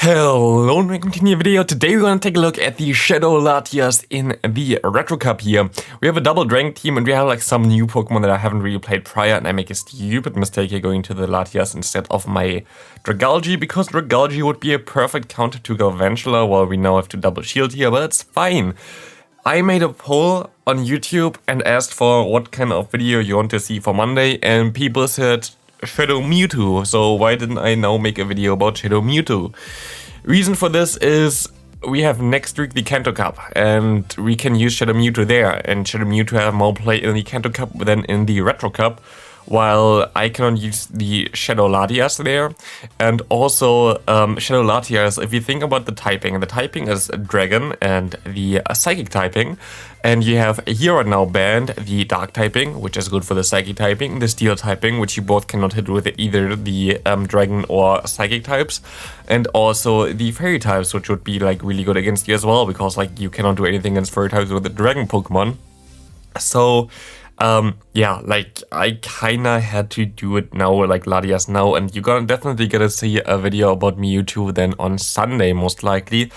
Hello and welcome to a new video. Today we're going to take a look at the Shadow Latias in the Retro Cup here. We have a double Dragon team and we have like some new Pokemon that I haven't really played prior, and I make a stupid mistake here going to the Latias instead of my Dragalge, because Dragalge would be a perfect counter to Galvantula. Well, we now have to double shield here, but it's fine. I made a poll on YouTube and asked for what kind of video you want to see for Monday, and people said Shadow Mewtwo, so why didn't I now make a video about Shadow Mewtwo? Reason for this is we have next week the Kanto Cup, and we can use Shadow Mewtwo there, and Shadow Mewtwo have more play in the Kanto Cup than in the Retro Cup, while I cannot use the Shadow Latias there. And also Shadow Latias, if you think about the typing is Dragon and the Psychic typing, and you have here right now banned the Dark typing, which is good for the Psychic typing, the Steel typing, which you both cannot hit with either the Dragon or Psychic types, and also the Fairy types, which would be like really good against you as well, because like you cannot do anything against Fairy types with the Dragon Pokemon. So yeah, like I kinda had to do it now, like Latias now, and you're definitely gonna see a video about Mewtwo then on Sunday, most likely.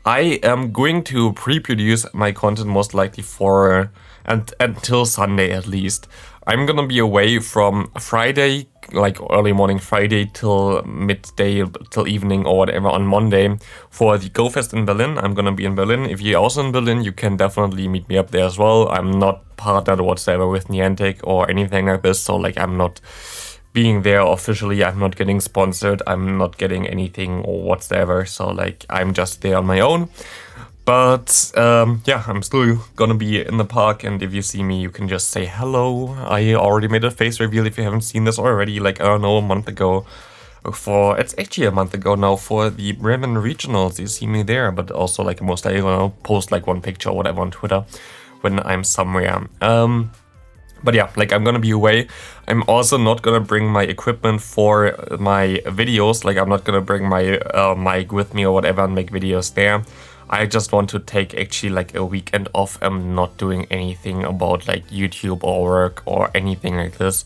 I am going to pre-produce my content most likely for until Sunday at least. I'm gonna be away from Friday, like early morning Friday till midday, till evening or whatever on Monday for the Go Fest in Berlin. I'm gonna be in Berlin. If you're also in Berlin, you can definitely meet me up there as well. I'm not partnered whatsoever with Niantic or anything like this, so like I'm not being there officially. I'm not getting sponsored. I'm not getting anything or whatsoever. So like I'm just there on my own. But yeah, I'm still gonna be in the park, and if you see me, you can just say hello. I already made a face reveal if you haven't seen this already, like I don't know, a month ago. It's actually a month ago now for the Bremen Regionals. You see me there, but also like most likely gonna post like one picture or whatever on Twitter when I'm somewhere. But yeah, like I'm gonna be away. I'm also not gonna bring my equipment for my videos. Like I'm not gonna bring my mic with me or whatever and make videos there. I just want to take actually like a weekend off. I'm not doing anything about like YouTube or work or anything like this.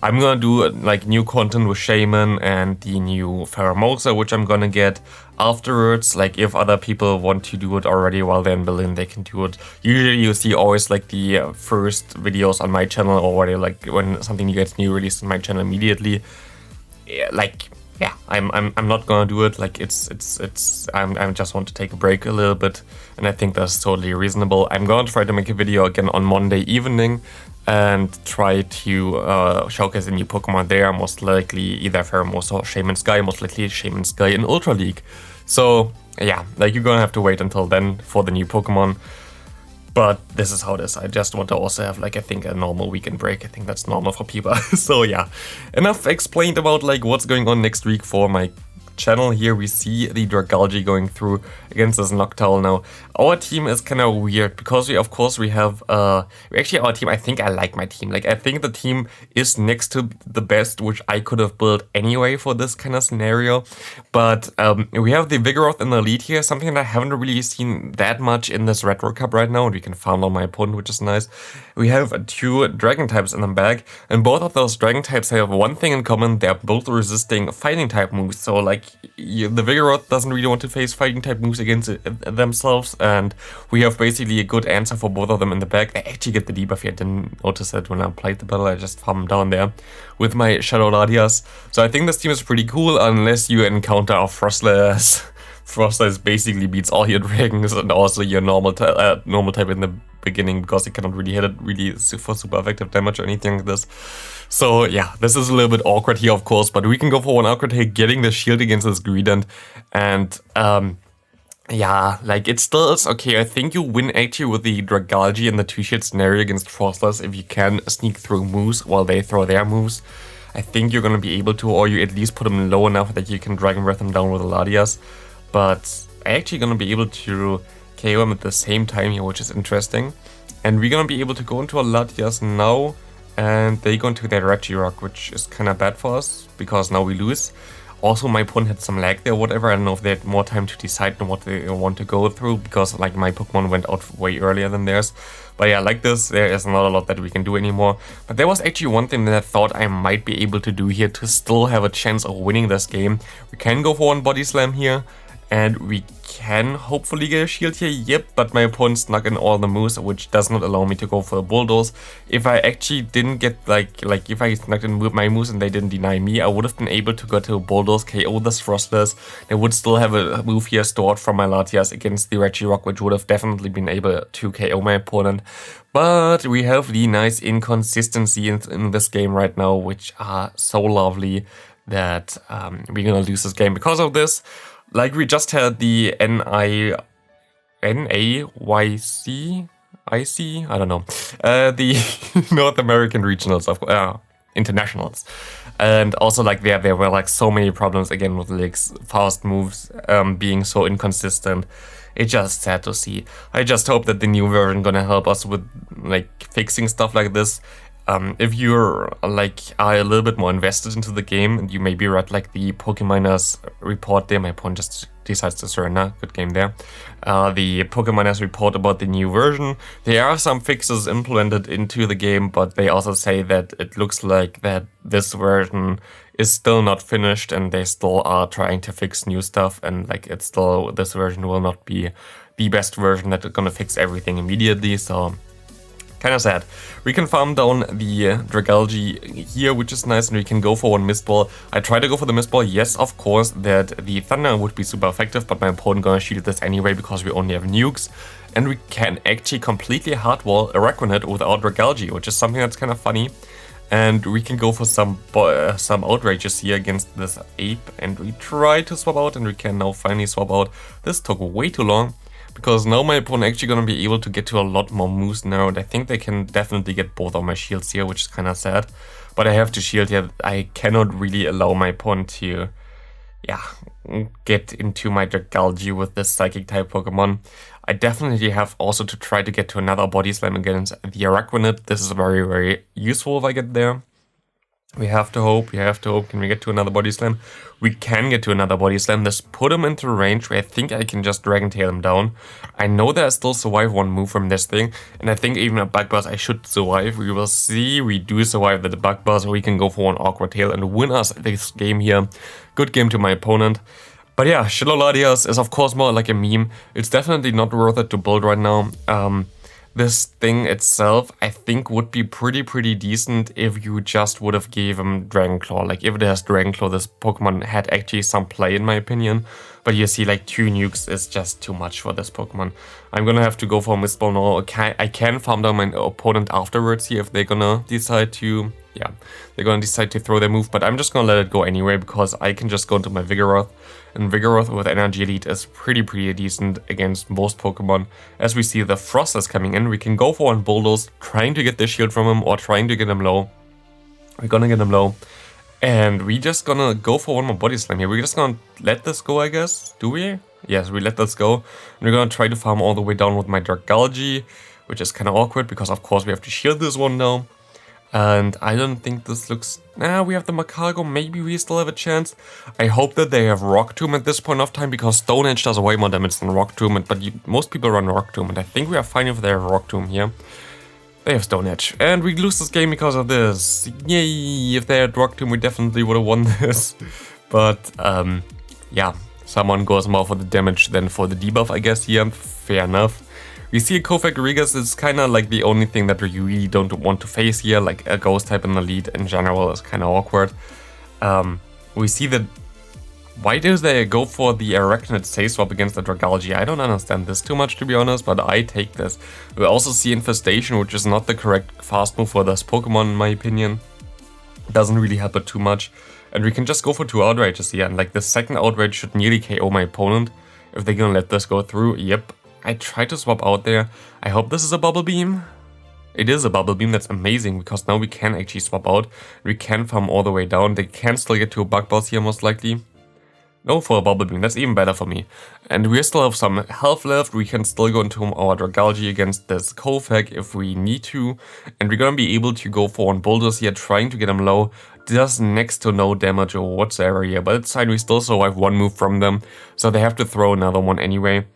I'm gonna do like new content with Shaman and the new Pheromosa, which I'm gonna get afterwards. Like if other people want to do it already while they're in Berlin, they can do it. Usually you see always like the first videos on my channel already, like when something gets new released on my channel immediately. Yeah, like yeah, I'm not gonna do it. Like I just want to take a break a little bit, and I think that's totally reasonable. I'm gonna try to make a video again on Monday evening and try to showcase a new Pokemon there, most likely either Pheromosa or Shaman Sky, most likely Shaman Sky in Ultra League. So yeah, like you're gonna have to wait until then for the new Pokemon. But this is how it is. I just want to also have like I think a normal weekend break. I think that's normal for people. So yeah, enough explained about like what's going on next week for my channel. Here we see the Dragalge going through against this Noctowl now. Our team is kind of weird because we have actually our team, I think I like my team. Like I think the team is next to the best which I could have built anyway for this kind of scenario. But we have the Vigoroth in the lead here, something that I haven't really seen that much in this Retro Cup right now, and we can farm on my opponent, which is nice. We have two Dragon types in the bag, and both of those Dragon types have one thing in common: they're both resisting fighting type moves. So like the Vigoroth doesn't really want to face fighting type moves against themselves, and we have basically a good answer for both of them in the back. I actually get the debuff here. I didn't notice it when I played the battle. I just farmed down there with my Shadow Latias. So I think this team is pretty cool, unless you encounter a Frostlass. Frostlass basically beats all your dragons and also your normal type in the beginning, because you cannot really hit it really super effective damage or anything like this. So yeah, this is a little bit awkward here, of course, but we can go for one awkward hit, getting the shield against this Greedent, and yeah, like it still is okay. I think you win actually with the Dragalge in the two-shot scenario against Frostlass if you can sneak through moves while they throw their moves. I think you're gonna be able to, or you at least put them low enough that you can Dragon Breath them down with the Latias. But I'm actually gonna be able to KO them at the same time here, which is interesting. And we're gonna be able to go into a Latias now, and they go into their Regirock, which is kind of bad for us because now we lose. Also, my opponent had some lag there, whatever. I don't know if they had more time to decide on what they want to go through, because like my Pokemon went out way earlier than theirs. But yeah, like this, there is not a lot that we can do anymore. But there was actually one thing that I thought I might be able to do here to still have a chance of winning this game. We can go for one Body Slam here, And we can hopefully get a shield here, yep, but my opponent snuck in all the moves, which does not allow me to go for a bulldoze. If I actually didn't get, like if I snuck in my moves and they didn't deny me, I would have been able to go to a bulldoze, KO the Thrustlers. They would still have a move here stored from my Latias against the Regirock, which would have definitely been able to KO my opponent. But we have the nice inconsistency in this game right now, which are so lovely that we're gonna lose this game because of this. Like we just had the NiYC, I don't know, the North American regionals of internationals, and also like there were like so many problems again with Lig's fast moves being so inconsistent. It's just sad to see. I just hope that the new version gonna help us with like fixing stuff like this. If you're like are a little bit more invested into the game and you maybe read like the Pokemoners report there, my opponent just decides to surrender, good game there. The Pokemoners report about the new version. There are some fixes implemented into the game, but they also say that it looks like that this version is still not finished and they still are trying to fix new stuff, and like it's still, this version will not be the best version that is gonna fix everything immediately, so kind of sad. We can farm down the Dragalge here, which is nice, and we can go for one Mist Ball. I try to go for the Mist Ball, yes, of course, that the Thunder would be super effective, but my opponent gonna shield this anyway because we only have nukes. And we can actually completely hardwall a Raquanet without Dragalge, which is something that's kind of funny. And we can go for some outrages here against this Ape, and we try to swap out, and we can now finally swap out. This took way too long, because now my opponent actually gonna be able to get to a lot more moves now, and I think they can definitely get both of my shields here, which is kind of sad. But I have to shield here. I cannot really allow my opponent to, get into my Dragalge with this Psychic type Pokemon. I definitely have also to try to get to another Body Slam against the Araquanid. This is very, very useful if I get there. We have to hope, Can we get to another Body Slam? We can get to another Body Slam. This put him into range where I think I can just Dragon Tail him down. I know that I still survive one move from this thing, and I think even a Bug Buzz I should survive. We will see. We do survive the Bug Buzz, or we can go for one Awkward Tail and win us this game here. Good game to my opponent. But yeah, Shadow Latias is of course more like a meme. It's definitely not worth it to build right now. This thing itself, I think, would be pretty decent if you just would have gave him Dragon Claw. Like, if it has Dragon Claw, this Pokemon had actually some play, in my opinion. But you see, like, 2 nukes is just too much for this Pokemon. I'm gonna have to go for a Mist Ball now. I can farm down my opponent afterwards here if they're gonna decide to... Yeah, they're gonna decide to throw their move, but I'm just gonna let it go anyway, because I can just go into my Vigoroth. And Vigoroth with Energy Elite is pretty decent against most Pokemon. As we see the Frost is coming in, we can go for one Bulldoze, trying to get the shield from him or trying to get him low. We're gonna get him low. And we just gonna go for one more Body Slam here. We're just gonna let this go, I guess. Do we? Yes, we let this go. And we're gonna try to farm all the way down with my Dragalge, which is kind of awkward because of course we have to shield this one now. And I don't think this looks... we have the Macago, maybe we still have a chance. I hope that they have Rock Tomb at this point of time, because Stone Edge does way more damage than Rock Tomb, but most people run Rock Tomb, and I think we are fine if they have Rock Tomb here. They have Stone Edge, and we lose this game because of this. Yay, if they had Rock Tomb, we definitely would have won this. But, yeah, someone goes more for the damage than for the debuff, I guess, here. Fair enough. We see a Kofak Regas is kind of like the only thing that we really don't want to face here, like a Ghost type in the lead in general is kind of awkward. We see that... Why do they go for the Arachnid Stay Swap against the Dragalge? I don't understand this too much, to be honest, but I take this. We also see Infestation, which is not the correct fast move for this Pokemon, in my opinion. Doesn't really help it too much. And we can just go for 2 Outrages here, and like the second Outrage should nearly KO my opponent. If they're gonna let this go through, yep. I tried to swap out there. I hope this is a Bubble Beam. It is a Bubble Beam, that's amazing, because now we can actually swap out. We can farm all the way down. They can still get to a Bug Boss here, most likely. No, for a Bubble Beam, that's even better for me. And we still have some health left. We can still go into our Dragalge against this Kofak if we need to. And we're gonna be able to go for one Bulldoze here, trying to get him low. Does next to no damage or whatsoever here, but it's fine, we still survive one move from them. So they have to throw another one anyway.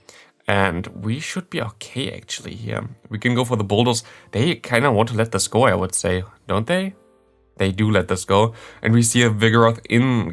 And we should be okay, actually, here. We can go for the Bulldoze. They kind of want to let this go, I would say, don't they? they do let this go. And we see a Vigoroth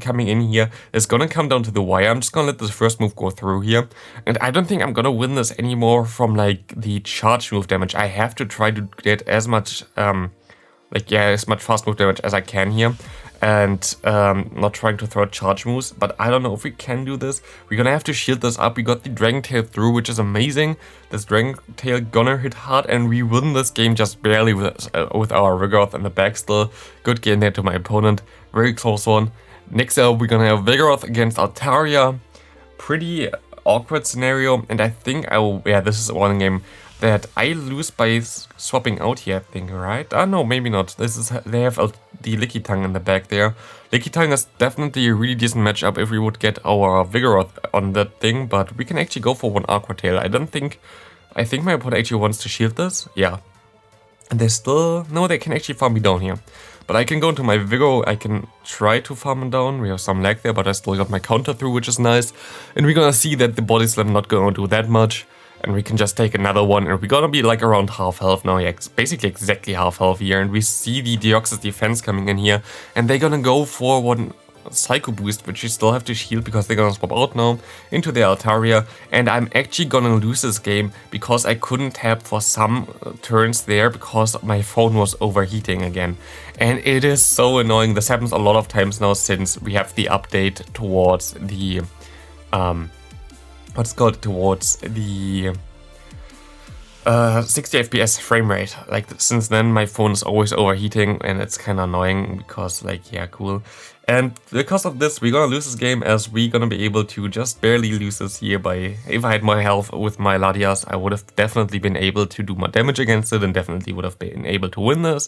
coming in here. It's gonna come down to the wire. I'm just gonna let this first move go through here. And I don't think I'm gonna win this anymore from like the charge move damage. I have to try to get as much as much fast move damage as I can here. And not trying to throw charge moves, but I don't know if we can do this. We're gonna have to shield this up. We got the Dragon Tail through, which is amazing. This Dragon Tail gonna hit hard, and we win this game just barely with our Vigoroth in the back still. Good game there to my opponent. Very close one. Next up, we're gonna have Vigoroth against Altaria. Pretty awkward scenario, and I think this is one game that I lose by swapping out here, I think, right? No, maybe not. They have the Lickitung in the back there. Lickitung is definitely a really decent matchup if we would get our Vigoroth on that thing, but we can actually go for one Aqua Tail. I think my opponent actually wants to shield this. Yeah. And they can actually farm me down here. But I can go into my Vigor, I can try to farm him down. We have some lag there, but I still got my counter through, which is nice. And we're gonna see that the Body Slam not gonna do that much. And we can just take another one, and we're gonna be like around half health now, yeah, basically exactly half health here. And we see the Deoxys defense coming in here, and they're gonna go for one Psycho Boost, which we still have to shield because they're gonna swap out now into the Altaria. And I'm actually gonna lose this game because I couldn't tap for some turns there because my phone was overheating again. And it is so annoying. This happens a lot of times now since we have the update towards the towards the 60 FPS frame rate. Like, since then my phone is always overheating, and it's kind of annoying because, like, yeah, cool. And because of this, we're gonna lose this game, as we're gonna be able to just barely lose this here by... If I had more health with my Latias, I would have definitely been able to do more damage against it and definitely would have been able to win this.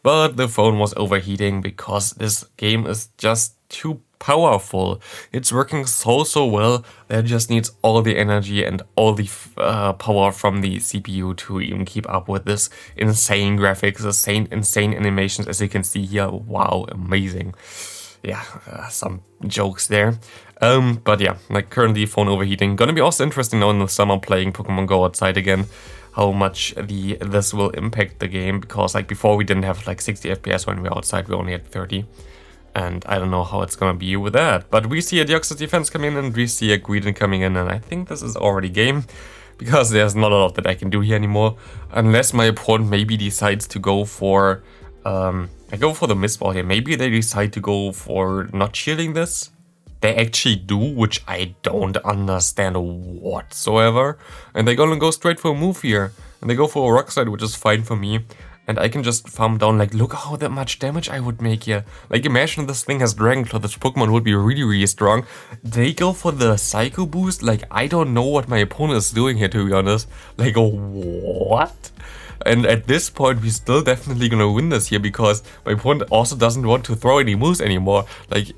But the phone was overheating because this game is just too powerful. It's working so well that it just needs all the energy and all the power from the CPU to even keep up with this insane graphics, insane animations, as you can see here. Wow, amazing. Yeah, some jokes there. But yeah, like, currently phone overheating. Gonna be also interesting now in the summer playing Pokemon Go outside again, how much this will impact the game, because like before we didn't have like 60 FPS when we were outside, we only had 30. And I don't know how it's gonna be with that. But we see a Deoxys defense coming in, and we see a Greedent coming in, and I think this is already game, because there's not a lot that I can do here anymore, unless my opponent maybe decides to go for I go for the Mistball here. Maybe they decide to go for not shielding this. They actually do, which I don't understand whatsoever. And they're gonna go straight for a move here. And they go for a Rock Slide, which is fine for me. And I can just farm down, like, look how that much damage I would make here. Like, imagine this thing has Dragon Claw, this Pokemon would be really strong. They go for the Psycho Boost. Like, I don't know what my opponent is doing here, to be honest. Like, what? And at this point, we're still definitely gonna win this here, because my opponent also doesn't want to throw any moves anymore. Like,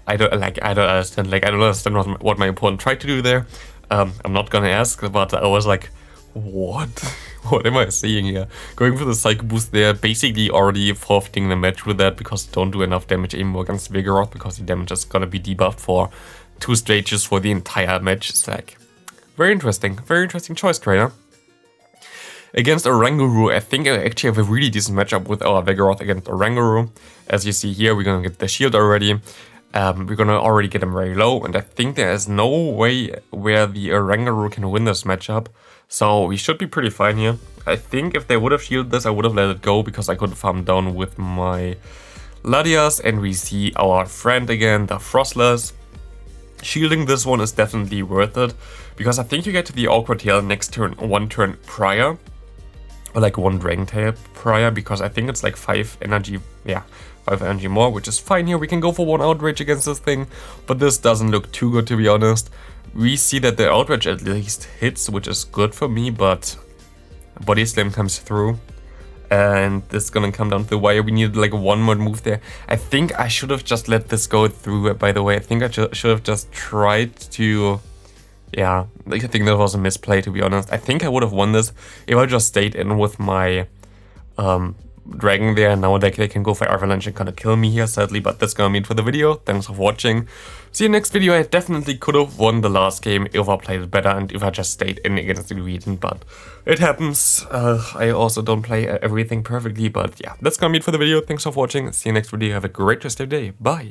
I don't understand. Like, I don't understand what my opponent tried to do there. I'm not gonna ask, but I was like, what? What am I seeing here? Going for the Psycho Boost there, basically already forfeiting the match with that, because they don't do enough damage anymore against Vigoroth, because the damage is gonna be debuffed for 2 stages for the entire match. It's like, very interesting choice, trainer. Against Oranguru, I think I actually have a really decent matchup with our Vigoroth against Oranguru. As you see here, we're gonna get the shield already. We're gonna already get him very low, and I think there is no way where the Oranguru can win this matchup. So we should be pretty fine here. I think if they would have shielded this, I would have let it go, because I could farm down with my Latias. And we see our friend again, the Frostless. Shielding this one is definitely worth it, because I think you get to the Aqua Tail next turn, 1 turn prior. Or like 1 Dragon Tail prior, because I think it's like 5 energy, yeah, 5 energy more, which is fine here. We can go for 1 Outrage against this thing, but this doesn't look too good, to be honest. We see that the Outrage at least hits, which is good for me, but Body Slam comes through. And this is gonna come down to the wire. We need like 1 more move there. I think I should have just let this go through, by the way. I think I should have just tried to... Yeah, I think that was a misplay, to be honest. I think I would have won this if I just stayed in with my dragon there, and now they can go for avalanche and kind of kill me here, sadly, but that's gonna be it for the video. Thanks for watching. See you next video. I definitely could have won the last game if I played it better and if I just stayed in against NiRiain, but it happens. I also don't play everything perfectly, but yeah, that's gonna be it for the video. Thanks for watching. See you next video. Have a great rest of your day. Bye.